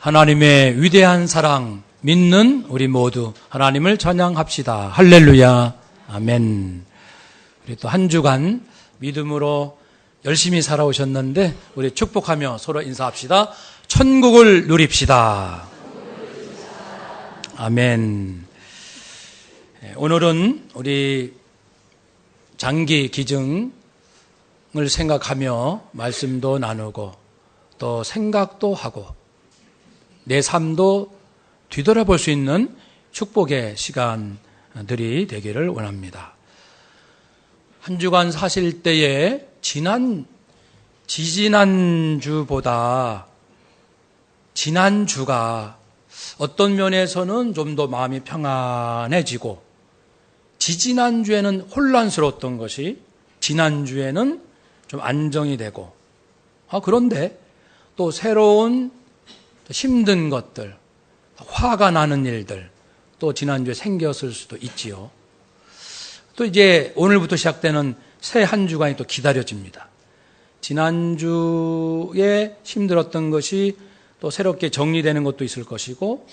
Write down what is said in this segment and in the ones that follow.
하나님의 위대한 사랑 믿는 우리 모두 하나님을 찬양합시다. 할렐루야. 아멘. 우리 또 한 주간 믿음으로 열심히 살아오셨는데 우리 축복하며 서로 인사합시다. 천국을 누립시다. 아멘. 오늘은 우리 장기 기증을 생각하며 말씀도 나누고 또 생각도 하고 내 삶도 뒤돌아볼 수 있는 축복의 시간들이 되기를 원합니다. 한 주간 사실 때에 지지난주보다 지난주가 어떤 면에서는 좀 더 마음이 평안해지고 지지난주에는 혼란스러웠던 것이 지난주에는 좀 안정이 되고 그런데 또 새로운 힘든 것들, 화가 나는 일들 또 지난주에 생겼을 수도 있지요. 또 이제 오늘부터 시작되는 새 한 주간이 또 기다려집니다. 지난주에 힘들었던 것이 또 새롭게 정리되는 것도 있을 것이고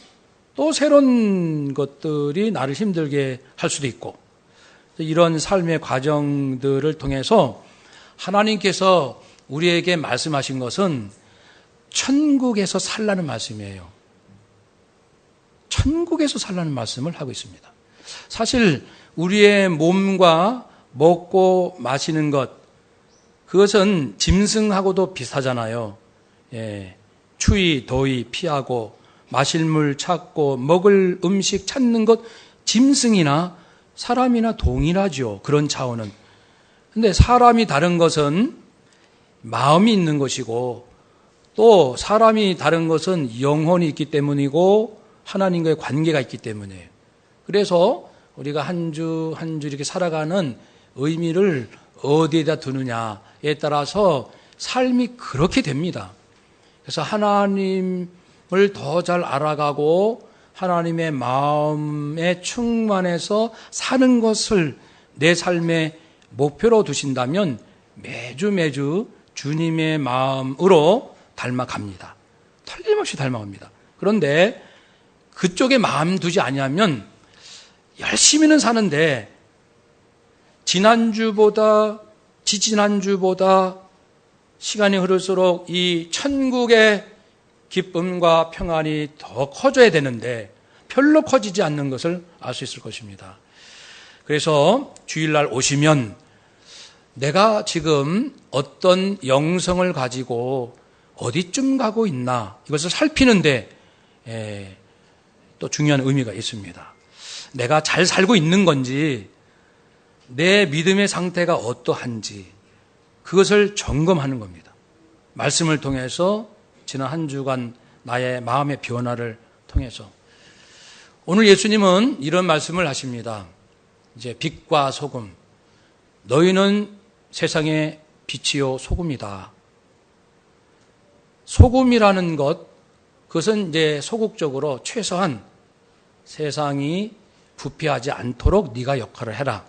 또 새로운 것들이 나를 힘들게 할 수도 있고 이런 삶의 과정들을 통해서 하나님께서 우리에게 말씀하신 것은 천국에서 살라는 말씀이에요. 천국에서 살라는 말씀을 하고 있습니다. 사실 우리의 몸과 먹고 마시는 것, 그것은 짐승하고도 비슷하잖아요. 추위, 더위 피하고 마실 물 찾고 먹을 음식 찾는 것 짐승이나 사람이나 동일하죠. 그런 차원은. 근데 사람이 다른 것은 마음이 있는 것이고 또 사람이 다른 것은 영혼이 있기 때문이고 하나님과의 관계가 있기 때문이에요. 그래서 우리가 한 주 한 주 이렇게 살아가는 의미를 어디에다 두느냐에 따라서 삶이 그렇게 됩니다. 그래서 하나님을 더 잘 알아가고 하나님의 마음에 충만해서 사는 것을 내 삶의 목표로 두신다면 매주 주님의 마음으로 닮아갑니다. 틀림없이 닮아갑니다. 그런데 그쪽에 마음 두지 아니하면 열심히는 사는데 지난주보다 지지난주보다 시간이 흐를수록 이 천국의 기쁨과 평안이 더 커져야 되는데 별로 커지지 않는 것을 알 수 있을 것입니다. 그래서 주일날 오시면 내가 지금 어떤 영성을 가지고 어디쯤 가고 있나 이것을 살피는데 또 중요한 의미가 있습니다. 내가 잘 살고 있는 건지 내 믿음의 상태가 어떠한지 그것을 점검하는 겁니다. 말씀을 통해서 지난 한 주간 나의 마음의 변화를 통해서 오늘 예수님은 이런 말씀을 하십니다. 이제 빛과 소금, 너희는 세상의 빛이요 소금이다. 소금이라는 것, 그것은 이제 소극적으로 최소한 세상이 부패하지 않도록 네가 역할을 해라.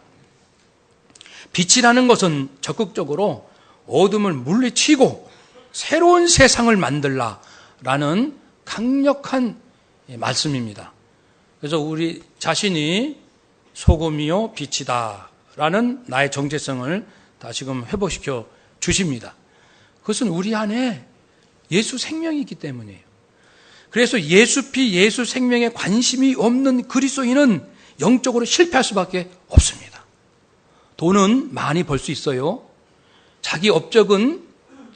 빛이라는 것은 적극적으로 어둠을 물리치고 새로운 세상을 만들라라는 강력한 말씀입니다. 그래서 우리 자신이 소금이요 빛이다라는 나의 정체성을 다시금 회복시켜 주십니다. 그것은 우리 안에 예수 생명이 있기 때문이에요. 그래서 예수 피 예수 생명에 관심이 없는 그리스도인은 영적으로 실패할 수밖에 없습니다. 돈은 많이 벌 수 있어요. 자기 업적은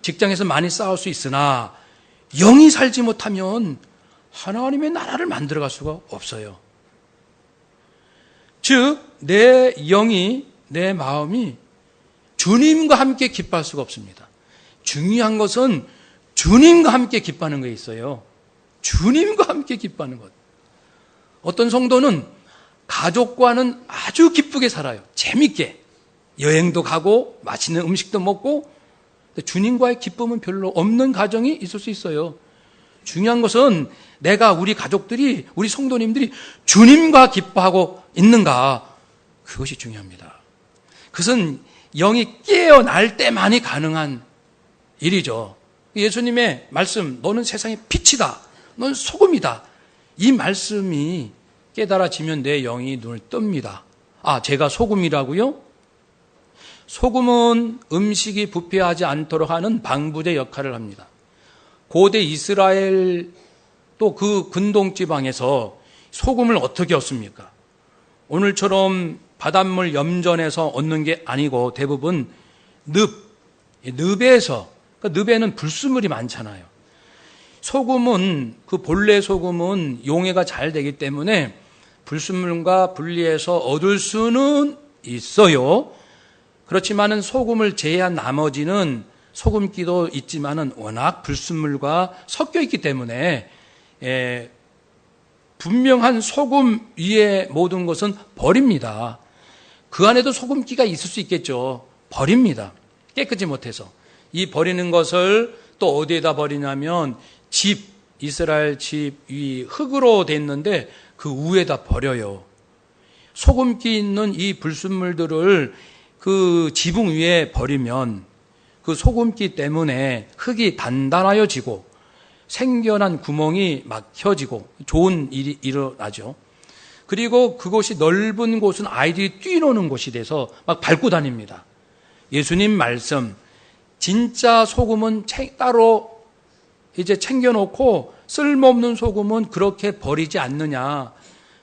직장에서 많이 쌓을 수 있으나 영이 살지 못하면 하나님의 나라를 만들어갈 수가 없어요. 즉 내 영이 내 마음이 주님과 함께 기뻐할 수가 없습니다. 중요한 것은 주님과 함께 기뻐하는 게 있어요. 주님과 함께 기뻐하는 것. 어떤 성도는 가족과는 아주 기쁘게 살아요. 재밌게. 여행도 가고 맛있는 음식도 먹고 주님과의 기쁨은 별로 없는 가정이 있을 수 있어요. 중요한 것은 내가 우리 가족들이 우리 성도님들이 주님과 기뻐하고 있는가 그것이 중요합니다. 그것은 영이 깨어날 때만이 가능한 일이죠. 예수님의 말씀 너는 세상의 빛이다. 넌 소금이다. 이 말씀이 깨달아지면 내 영이 눈을 뜹니다. 아, 제가 소금이라고요? 소금은 음식이 부패하지 않도록 하는 방부제 역할을 합니다. 고대 이스라엘 또 그 근동지방에서 소금을 어떻게 얻습니까? 오늘처럼 바닷물 염전에서 얻는 게 아니고 대부분 늪에서, 그러니까 늪에는 불순물이 많잖아요. 소금은, 그 본래 소금은 용해가 잘 되기 때문에 불순물과 분리해서 얻을 수는 있어요. 그렇지만은 소금을 제외한 나머지는 소금기도 있지만은 워낙 불순물과 섞여 있기 때문에 분명한 소금 위에 모든 것은 버립니다. 그 안에도 소금기가 있을 수 있겠죠. 버립니다. 깨끗이 못해서. 이 버리는 것을 또 어디에다 버리냐면 이스라엘 집 위 흙으로 됐는데 그 위에다 버려요. 소금기 있는 이 불순물들을 그 지붕 위에 버리면 그 소금기 때문에 흙이 단단하여지고 생겨난 구멍이 막혀지고 좋은 일이 일어나죠. 그리고 그곳이 넓은 곳은 아이들이 뛰노는 곳이 돼서 막 밟고 다닙니다. 예수님 말씀, 진짜 소금은 따로 이제 챙겨놓고 쓸모없는 소금은 그렇게 버리지 않느냐.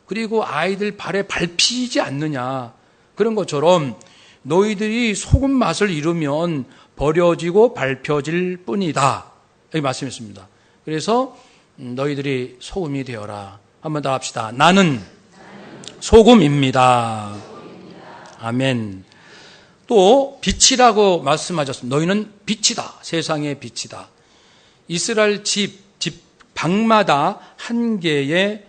그리고 아이들 발에 밟히지 않느냐. 그런 것처럼 너희들이 소금 맛을 잃으면 버려지고 밟혀질 뿐이다. 여기 말씀했습니다. 그래서 너희들이 소금이 되어라. 한번 더 합시다. 나는 소금입니다. 아멘. 또 빛이라고 말씀하셨습니다. 너희는 빛이다. 세상의 빛이다. 이스라엘 집 방마다 한 개의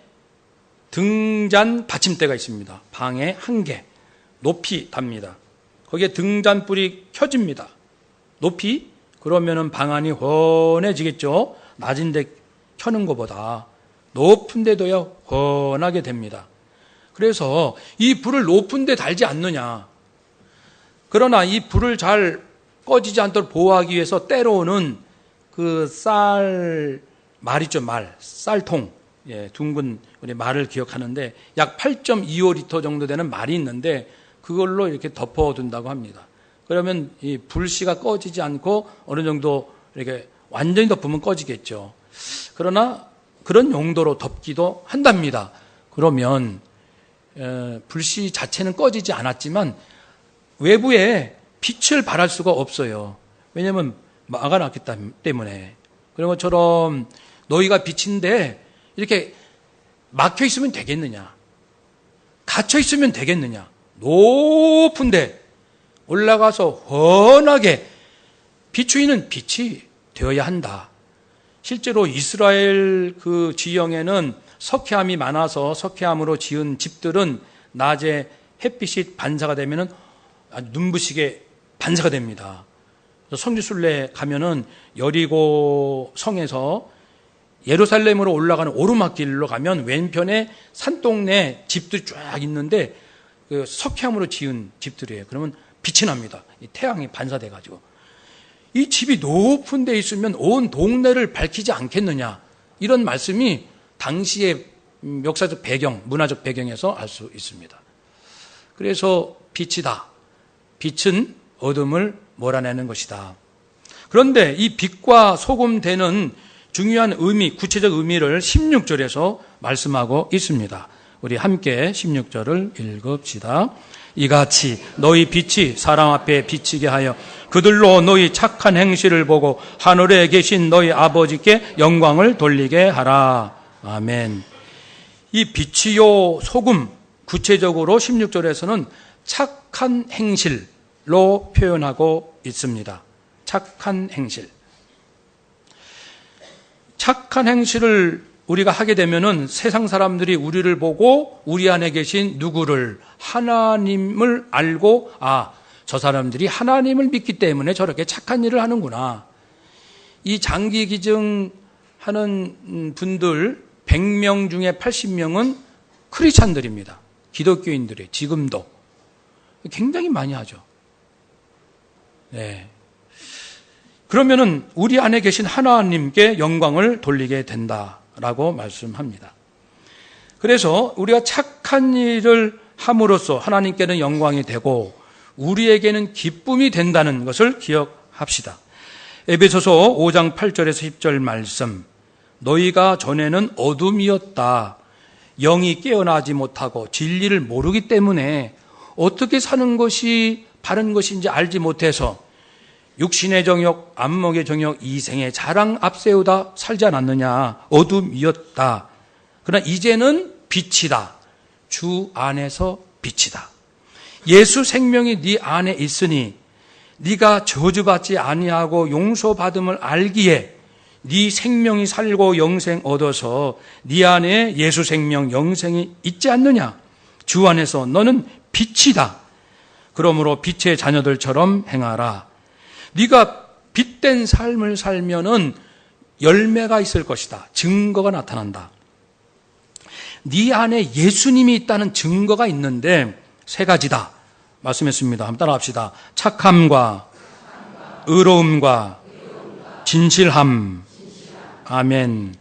등잔 받침대가 있습니다. 방에 한 개. 높이 답니다. 거기에 등잔불이 켜집니다. 높이? 그러면은 방 안이 환해지겠죠. 낮은데 켜는 것보다 높은 데도요 환하게 됩니다. 그래서 이 불을 높은 데 달지 않느냐. 그러나 이 불을 잘 꺼지지 않도록 보호하기 위해서 때로는 그 말 있죠, 쌀통. 예, 둥근 우리 말을 기억하는데 약 8.25리터 정도 되는 말이 있는데 그걸로 이렇게 덮어둔다고 합니다. 그러면 이 불씨가 꺼지지 않고 어느 정도 이렇게 완전히 덮으면 꺼지겠죠. 그러나 그런 용도로 덮기도 한답니다. 그러면 불씨 자체는 꺼지지 않았지만 외부에 빛을 발할 수가 없어요. 왜냐하면 막아놨기 때문에. 그런 것처럼 너희가 빛인데 이렇게 막혀 있으면 되겠느냐? 갇혀 있으면 되겠느냐? 높은데 올라가서 환하게 비추이는 빛이 되어야 한다. 실제로 이스라엘 그 지형에는 석회암이 많아서 석회암으로 지은 집들은 낮에 햇빛이 반사가 되면은 아주 눈부시게 반사가 됩니다. 성지순례 가면은 여리고 성에서 예루살렘으로 올라가는 오르막길로 가면 왼편에 산동네 집들이 쫙 있는데 그 석회암으로 지은 집들이에요. 그러면 빛이 납니다. 태양이 반사돼가지고. 이 집이 높은 데 있으면 온 동네를 밝히지 않겠느냐. 이런 말씀이 당시의 역사적 배경, 문화적 배경에서 알 수 있습니다. 그래서 빛이다. 빛은 어둠을 몰아내는 것이다. 그런데 이 빛과 소금 되는 중요한 의미, 구체적 의미를 16절에서 말씀하고 있습니다. 우리 함께 16절을 읽읍시다. 이같이 너희 빛이 사람 앞에 비치게 하여 그들로 너희 착한 행실을 보고 하늘에 계신 너희 아버지께 영광을 돌리게 하라. 아멘. 이 빛이요 소금, 구체적으로 16절에서는 착한 행실로 표현하고 있습니다. 착한 행실. 착한 행실을 우리가 하게 되면은 세상 사람들이 우리를 보고 우리 안에 계신 누구를, 하나님을 알고, 아, 저 사람들이 하나님을 믿기 때문에 저렇게 착한 일을 하는구나. 이 장기 기증 하는 분들 100명 중에 80명은 크리스찬들입니다. 기독교인들이 지금도 굉장히 많이 하죠. 네. 그러면은 우리 안에 계신 하나님께 영광을 돌리게 된다. 라고 말씀합니다. 그래서 우리가 착한 일을 함으로써 하나님께는 영광이 되고 우리에게는 기쁨이 된다는 것을 기억합시다. 에베소서 5장 8절에서 10절 말씀, 너희가 전에는 어둠이었다. 영이 깨어나지 못하고 진리를 모르기 때문에 어떻게 사는 것이 바른 것인지 알지 못해서 육신의 정욕, 안목의 정욕, 이생의 자랑 앞세우다 살지 않았느냐. 어둠이었다. 그러나 이제는 빛이다. 주 안에서 빛이다. 예수 생명이 네 안에 있으니 네가 저주받지 아니하고 용서받음을 알기에 네 생명이 살고 영생 얻어서 네 안에 예수 생명 영생이 있지 않느냐. 주 안에서 너는 빛이다. 그러므로 빛의 자녀들처럼 행하라. 네가 빛된 삶을 살면은 열매가 있을 것이다. 증거가 나타난다. 네 안에 예수님이 있다는 증거가 있는데 세 가지다. 말씀했습니다. 한번 따라합시다. 착함과 의로움과 진실함. 아멘.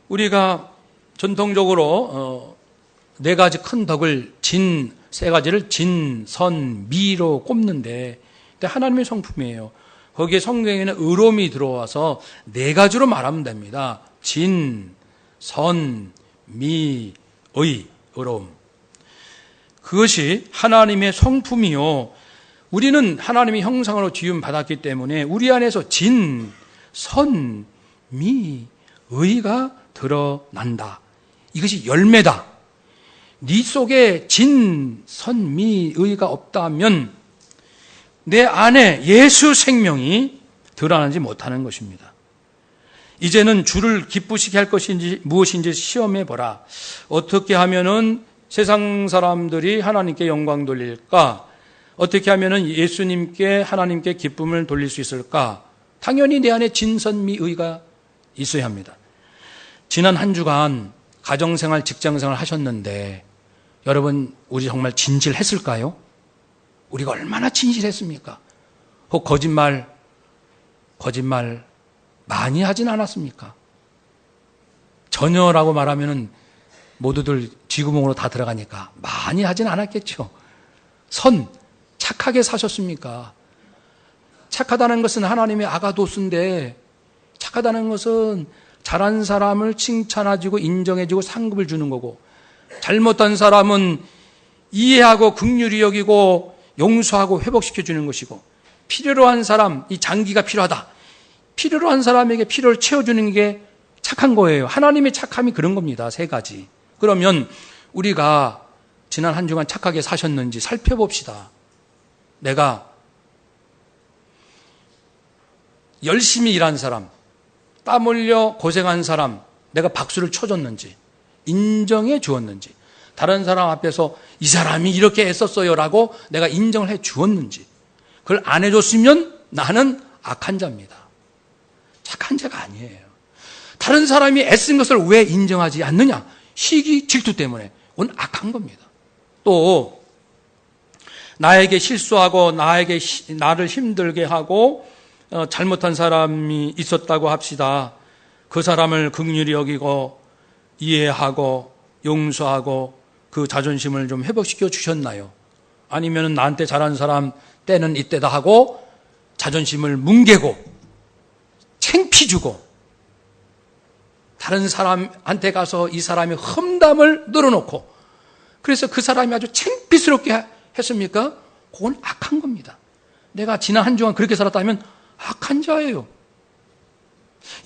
우리가 전통적으로 네 가지 큰 덕을 세 가지를 진, 선, 미로 꼽는데 하나님의 성품이에요. 거기에 성경에는 의로움이 들어와서 네 가지로 말하면 됩니다. 진, 선, 미, 의로움. 그것이 하나님의 성품이요. 우리는 하나님의 형상으로 지음 받았기 때문에 우리 안에서 진, 선, 미, 의가 드러난다. 이것이 열매다. 네 속에 진, 선, 미, 의가 없다면 내 안에 예수 생명이 드러나지 못하는 것입니다. 이제는 주를 기쁘시게 할 것인지 무엇인지 시험해 보라. 어떻게 하면은 세상 사람들이 하나님께 영광 돌릴까? 어떻게 하면은 예수님께 하나님께 기쁨을 돌릴 수 있을까? 당연히 내 안에 진선미의가 있어야 합니다. 지난 한 주간 가정생활, 직장생활 하셨는데 여러분 우리 정말 진실했을까요? 우리가 얼마나 진실했습니까? 혹 거짓말 많이 하진 않았습니까? 전혀라고 말하면은 모두들 쥐구멍으로 다 들어가니까 많이 하진 않았겠죠. 착하게 사셨습니까? 착하다는 것은 하나님의 아가도스인데 착하다는 것은 잘한 사람을 칭찬해주고 인정해주고 상급을 주는 거고 잘못한 사람은 이해하고 긍휼히 여기고 용서하고 회복시켜주는 것이고 필요로 한 사람, 이 장기가 필요하다. 필요로 한 사람에게 필요를 채워주는 게 착한 거예요. 하나님의 착함이 그런 겁니다. 세 가지. 그러면 우리가 지난 한 주간 착하게 사셨는지 살펴봅시다. 내가 열심히 일한 사람, 땀 흘려 고생한 사람, 내가 박수를 쳐줬는지, 인정해 주었는지, 다른 사람 앞에서 이 사람이 이렇게 애썼어요 라고 내가 인정을 해 주었는지, 그걸 안 해줬으면 나는 악한 자입니다. 착한 자가 아니에요. 다른 사람이 애쓴 것을 왜 인정하지 않느냐? 시기, 질투 때문에. 그건 악한 겁니다. 또 나에게 실수하고 나를 힘들게 하고 잘못한 사람이 있었다고 합시다. 그 사람을 긍휼히 여기고 이해하고 용서하고 그 자존심을 좀 회복시켜 주셨나요? 아니면 나한테 잘한 사람 때는 이때다 하고 자존심을 뭉개고 창피 주고 다른 사람한테 가서 이 사람의 험담을 늘어놓고 그래서 그 사람이 아주 창피스럽게 했습니까? 그건 악한 겁니다. 내가 지난 한 주간 그렇게 살았다면 악한 자예요.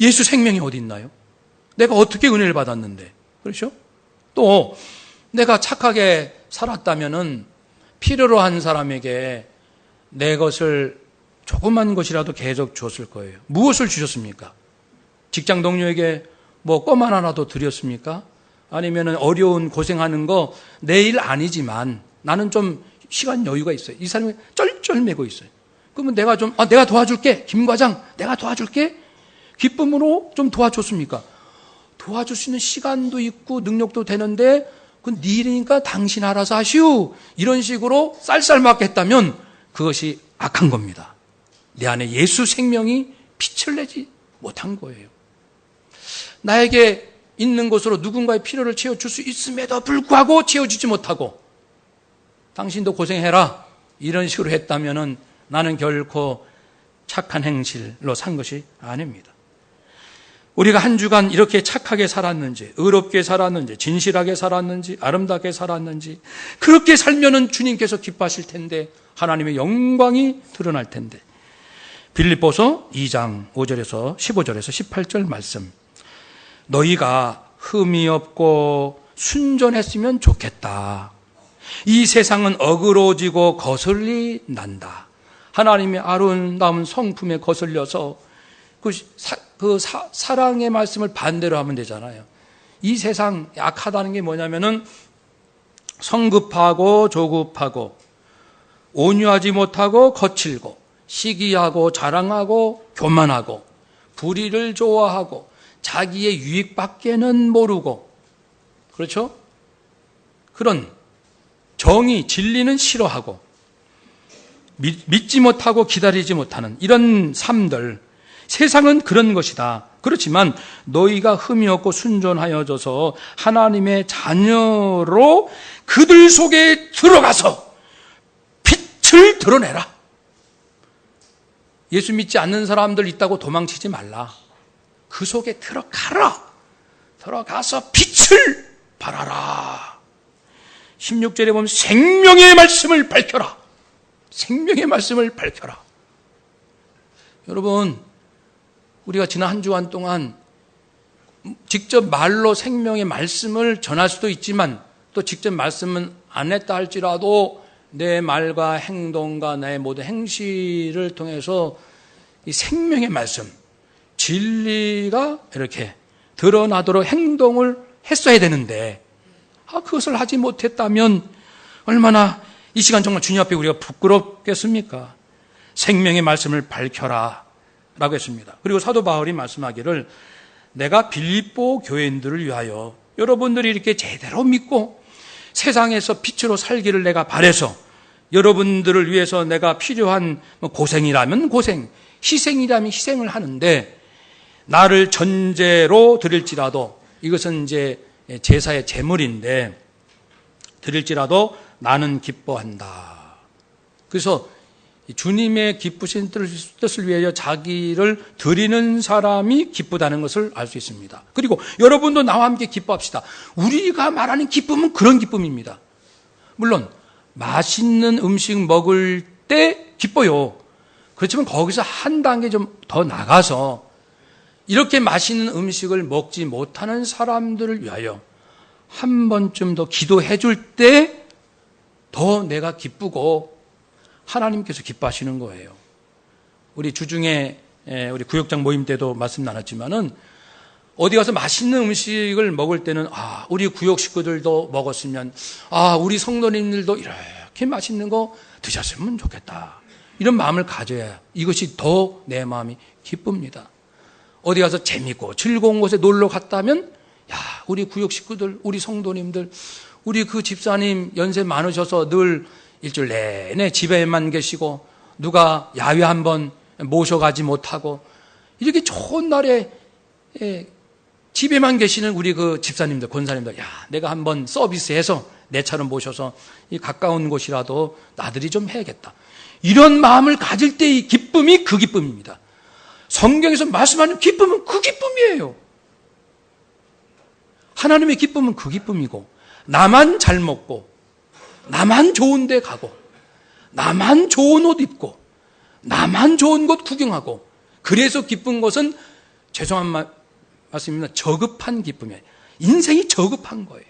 예수 생명이 어디 있나요? 내가 어떻게 은혜를 받았는데, 그렇죠? 또 내가 착하게 살았다면은 필요로 한 사람에게 내 것을 조그만 것이라도 계속 줬을 거예요. 무엇을 주셨습니까? 직장 동료에게 껌 하나라도 드렸습니까? 아니면 어려운 고생하는 거 내 일 아니지만 나는 좀 시간 여유가 있어요. 이 사람이 쩔쩔매고 있어요. 그러면 내가 내가 도와줄게. 김 과장, 내가 도와줄게. 기쁨으로 좀 도와줬습니까? 도와줄 수 있는 시간도 있고 능력도 되는데 그건 네 일이니까 당신 알아서 하시오. 이런 식으로 쌀쌀맞게 했다면 그것이 악한 겁니다. 내 안에 예수 생명이 빛을 내지 못한 거예요. 나에게 있는 것으로 누군가의 필요를 채워줄 수 있음에도 불구하고 채워주지 못하고 당신도 고생해라 이런 식으로 했다면 나는 결코 착한 행실로 산 것이 아닙니다. 우리가 한 주간 이렇게 착하게 살았는지, 의롭게 살았는지, 진실하게 살았는지, 아름답게 살았는지, 그렇게 살면은 주님께서 기뻐하실 텐데, 하나님의 영광이 드러날 텐데. 빌립보서 2장 5절에서 15절에서 18절 말씀. 너희가 흠이 없고 순전했으면 좋겠다. 이 세상은 어그러지고 거슬리 난다. 하나님의 아름다운 성품에 거슬려서 사랑의 말씀을 반대로 하면 되잖아요. 이 세상 약하다는 게 뭐냐면은 성급하고 조급하고 온유하지 못하고 거칠고 시기하고 자랑하고 교만하고 불의를 좋아하고 자기의 유익밖에는 모르고 그렇죠? 그런 정의, 진리는 싫어하고 믿지 못하고 기다리지 못하는 이런 삶들 세상은 그런 것이다. 그렇지만 너희가 흠이 없고 순전하여져서 하나님의 자녀로 그들 속에 들어가서 빛을 드러내라. 예수 믿지 않는 사람들 있다고 도망치지 말라. 그 속에 들어가라. 들어가서 빛을 발하라. 16절에 보면 생명의 말씀을 밝혀라. 생명의 말씀을 밝혀라. 여러분, 우리가 지난 한 주간 동안 직접 말로 생명의 말씀을 전할 수도 있지만 또 직접 말씀은 안 했다 할지라도 내 말과 행동과 나의 모든 행실을 통해서 이 생명의 말씀, 진리가 이렇게 드러나도록 행동을 했어야 되는데 그것을 하지 못했다면 얼마나 이 시간 정말 주님 앞에 우리가 부끄럽겠습니까? 생명의 말씀을 밝혀라 라고 했습니다. 그리고 사도 바울이 말씀하기를 내가 빌립보 교인들을 위하여 여러분들이 이렇게 제대로 믿고 세상에서 빛으로 살기를 내가 바라서 여러분들을 위해서 내가 필요한 고생이라면 고생, 희생이라면 희생을 하는데 나를 전제로 드릴지라도 이것은 이제 제사의 제물인데 드릴지라도 나는 기뻐한다. 그래서 주님의 기쁘신 뜻을 위하여 자기를 드리는 사람이 기쁘다는 것을 알 수 있습니다. 그리고 여러분도 나와 함께 기뻐합시다. 우리가 말하는 기쁨은 그런 기쁨입니다. 물론 맛있는 음식 먹을 때 기뻐요. 그렇지만 거기서 한 단계 좀 더 나가서 이렇게 맛있는 음식을 먹지 못하는 사람들을 위하여 한 번쯤 더 기도해 줄 때 더 내가 기쁘고 하나님께서 기뻐하시는 거예요. 우리 주중에 우리 구역장 모임 때도 말씀 나눴지만은 어디 가서 맛있는 음식을 먹을 때는 우리 구역 식구들도 먹었으면 우리 성도님들도 이렇게 맛있는 거 드셨으면 좋겠다. 이런 마음을 가져야 이것이 더 내 마음이 기쁩니다. 어디 가서 재밌고 즐거운 곳에 놀러 갔다면 우리 구역 식구들, 우리 성도님들, 우리 그 집사님 연세 많으셔서 늘 일주일 내내 집에만 계시고 누가 야외 한번 모셔가지 못하고 이렇게 좋은 날에 집에만 계시는 우리 그 집사님들, 권사님들, 내가 한번 서비스해서 내 차로 모셔서 이 가까운 곳이라도 나들이 좀 해야겠다. 이런 마음을 가질 때의 기쁨이 그 기쁨입니다. 성경에서 말씀하는 기쁨은 그 기쁨이에요. 하나님의 기쁨은 그 기쁨이고 나만 잘 먹고 나만 좋은 데 가고 나만 좋은 옷 입고 나만 좋은 곳 구경하고 그래서 기쁜 것은 죄송한 말씀입니다. 저급한 기쁨이에요. 인생이 저급한 거예요.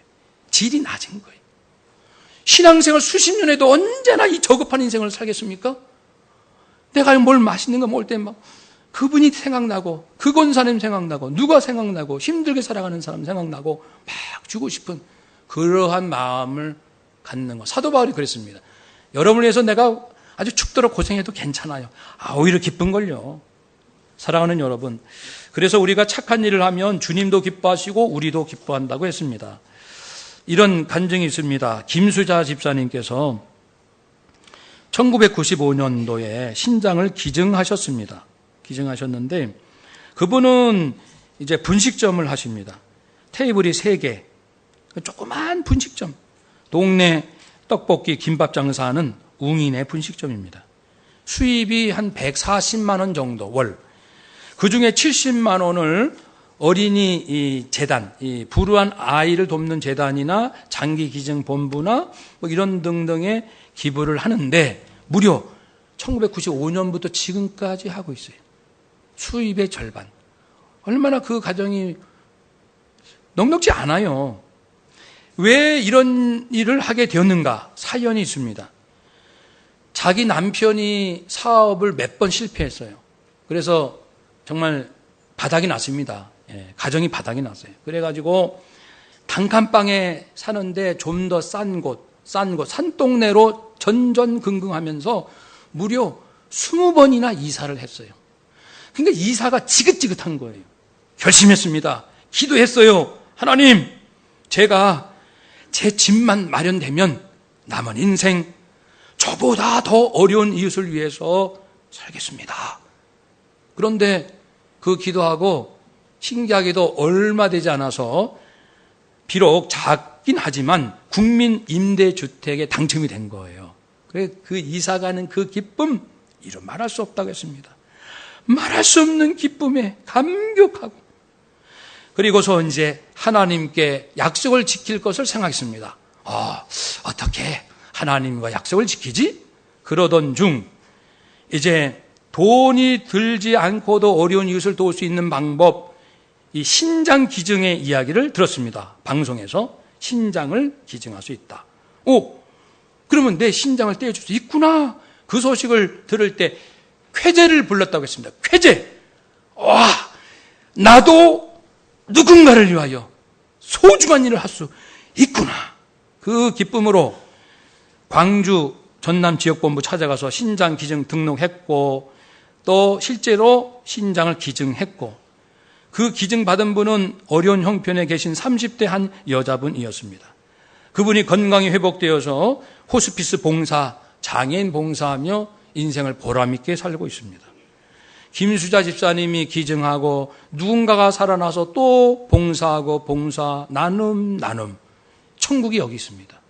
질이 낮은 거예요. 신앙생활 수십 년 해도 언제나 이 저급한 인생을 살겠습니까? 내가 뭘 맛있는 거 먹을 때 막 그분이 생각나고 그 권사님 생각나고 누가 생각나고 힘들게 살아가는 사람 생각나고 막 주고 싶은 그러한 마음을 갖는 것. 사도 바울이 그랬습니다. 여러분을 위해서 내가 아주 죽도록 고생해도 괜찮아요. 오히려 기쁜걸요. 사랑하는 여러분, 그래서 우리가 착한 일을 하면 주님도 기뻐하시고 우리도 기뻐한다고 했습니다. 이런 간증이 있습니다. 김수자 집사님께서 1995년도에 신장을 기증하셨습니다. 기증하셨는데 그분은 이제 분식점을 하십니다. 테이블이 3개, 조그만 분식점, 동네 떡볶이 김밥 장사하는 웅인의 분식점입니다. 수입이 한 140만 원 정도 월. 그중에 70만 원을 어린이 이 재단, 이 불우한 아이를 돕는 재단이나 장기기증본부나 뭐 이런 등등의 기부를 하는데 무려 1995년부터 지금까지 하고 있어요. 수입의 절반. 얼마나 그 가정이 넉넉지 않아요. 왜 이런 일을 하게 되었는가? 사연이 있습니다. 자기 남편이 사업을 몇 번 실패했어요. 그래서 정말 바닥이 났습니다. 가정이 바닥이 났어요. 그래가지고 단칸방에 사는데 좀 더 싼 곳, 산동네로 전전긍긍하면서 무려 20번이나 이사를 했어요. 그러니까 이사가 지긋지긋한 거예요. 결심했습니다. 기도했어요. 하나님, 제가 제 집만 마련되면 남은 인생 저보다 더 어려운 이웃을 위해서 살겠습니다. 그런데 그 기도하고 신기하게도 얼마 되지 않아서 비록 작긴 하지만 국민 임대주택에 당첨이 된 거예요. 그래서 그 이사가는 그 기쁨 이루 말할 수 없다고 했습니다. 말할 수 없는 기쁨에 감격하고 그리고서 이제 하나님께 약속을 지킬 것을 생각했습니다. 어떻게 하나님과 약속을 지키지? 그러던 중 이제 돈이 들지 않고도 어려운 이웃을 도울 수 있는 방법, 이 신장 기증의 이야기를 들었습니다. 방송에서 신장을 기증할 수 있다. 그러면 내 신장을 떼어줄 수 있구나. 그 소식을 들을 때 쾌재를 불렀다고 했습니다. 쾌재. 나도 누군가를 위하여 소중한 일을 할 수 있구나. 그 기쁨으로 광주 전남 지역본부 찾아가서 신장 기증 등록했고 또 실제로 신장을 기증했고 그 기증받은 분은 어려운 형편에 계신 30대 한 여자분이었습니다. 그분이 건강이 회복되어서 호스피스 봉사, 장애인 봉사하며 인생을 보람있게 살고 있습니다. 김수자 집사님이 기증하고 누군가가 살아나서 또 봉사하고 봉사, 나눔. 천국이 여기 있습니다.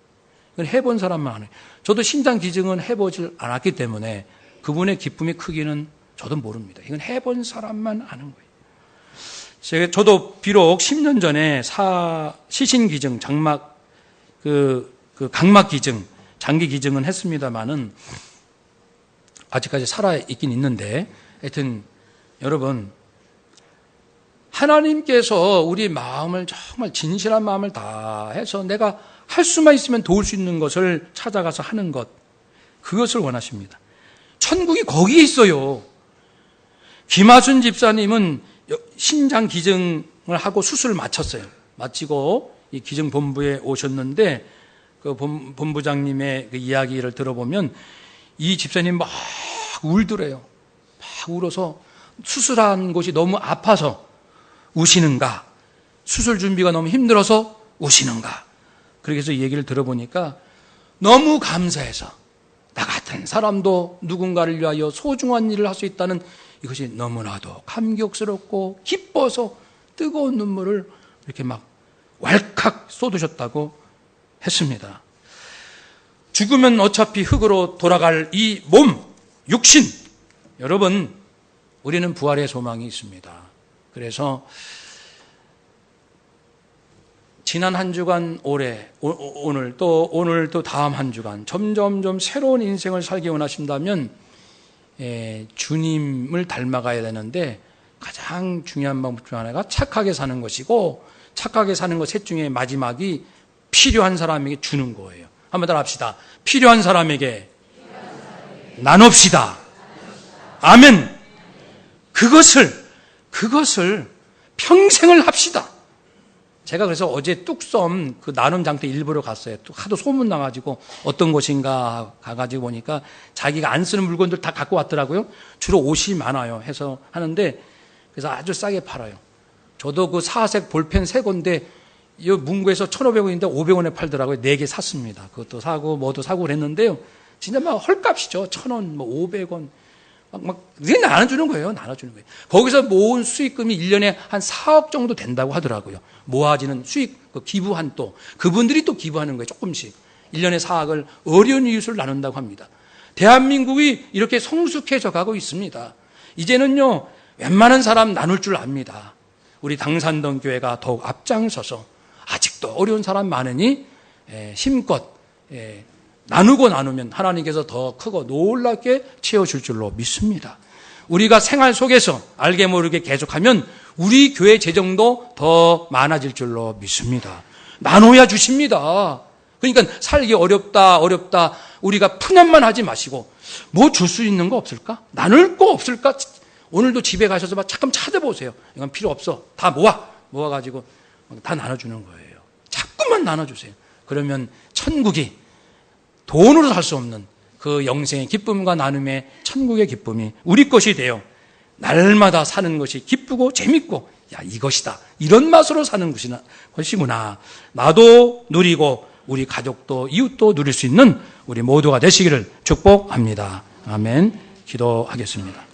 이건 해본 사람만 아는. 저도 신장 기증은 해보질 않았기 때문에 그분의 기쁨의 크기는 저도 모릅니다. 이건 해본 사람만 아는 거예요. 저도 비록 10년 전에 시신 기증, 장막, 각막 기증, 장기 기증은 했습니다만은 아직까지 살아있긴 있는데 하여튼 여러분 하나님께서 우리 마음을 정말 진실한 마음을 다해서 내가 할 수만 있으면 도울 수 있는 것을 찾아가서 하는 것 그것을 원하십니다. 천국이 거기에 있어요. 김하순 집사님은 신장 기증을 하고 수술을 마쳤어요. 마치고 이 기증본부에 오셨는데 그 본부장님의 그 이야기를 들어보면 이 집사님 막 울더래요. 막 울어서 수술한 곳이 너무 아파서 우시는가, 수술 준비가 너무 힘들어서 우시는가. 그렇게 해서 이 얘기를 들어보니까 너무 감사해서 나 같은 사람도 누군가를 위하여 소중한 일을 할 수 있다는 이것이 너무나도 감격스럽고 기뻐서 뜨거운 눈물을 이렇게 막 왈칵 쏟으셨다고 했습니다. 죽으면 어차피 흙으로 돌아갈 이 몸, 육신. 여러분, 우리는 부활의 소망이 있습니다. 그래서 지난 한 주간 오늘 또 다음 한 주간 점점점 새로운 인생을 살기 원하신다면 주님을 닮아가야 되는데 가장 중요한 방법 중 하나가 착하게 사는 것이고 착하게 사는 것 셋 중에 마지막이 필요한 사람에게 주는 거예요. 한번 따라 합시다. 필요한 사람에게 나눕시다. 아멘. 그것을 평생을 합시다. 제가 그래서 어제 뚝섬 그 나눔 장터 일부러 갔어요. 하도 소문 나가지고 어떤 곳인가 가가지고 보니까 자기가 안 쓰는 물건들 다 갖고 왔더라고요. 주로 옷이 많아요. 해서 하는데 그래서 아주 싸게 팔아요. 저도 그 사색 볼펜 새 건데 이 문구에서 1,500원인데 500원에 팔더라고요. 4개 샀습니다. 그것도 사고 뭐도 사고 그랬는데요. 진짜 막 헐값이죠. 1,000원, 뭐 500원. 그게 나눠주는 거예요. 나눠주는 거예요. 거기서 모은 수익금이 1년에 한 4억 정도 된다고 하더라고요. 모아지는 수익, 기부한 또. 그분들이 또 기부하는 거예요. 조금씩. 1년에 4억을 어려운 이웃을 나눈다고 합니다. 대한민국이 이렇게 성숙해져 가고 있습니다. 이제는요, 웬만한 사람 나눌 줄 압니다. 우리 당산동 교회가 더욱 앞장서서 아직도 어려운 사람 많으니 힘껏 나누고 나누면 하나님께서 더 크고 놀랍게 채워줄 줄로 믿습니다. 우리가 생활 속에서 알게 모르게 계속하면 우리 교회 재정도 더 많아질 줄로 믿습니다. 나눠야 주십니다. 그러니까 살기 어렵다 우리가 푸념만 하지 마시고 뭐 줄 수 있는 거 없을까? 나눌 거 없을까? 오늘도 집에 가셔서 잠깐 찾아보세요. 이건 필요 없어. 다 모아가지고 다 나눠주는 거예요. 자꾸만 나눠주세요. 그러면 천국이 돈으로 살 수 없는 그 영생의 기쁨과 나눔의 천국의 기쁨이 우리 것이 되어 날마다 사는 것이 기쁘고 재밌고 이것이다. 이런 맛으로 사는 것이구나. 나도 누리고 우리 가족도 이웃도 누릴 수 있는 우리 모두가 되시기를 축복합니다. 아멘. 기도하겠습니다.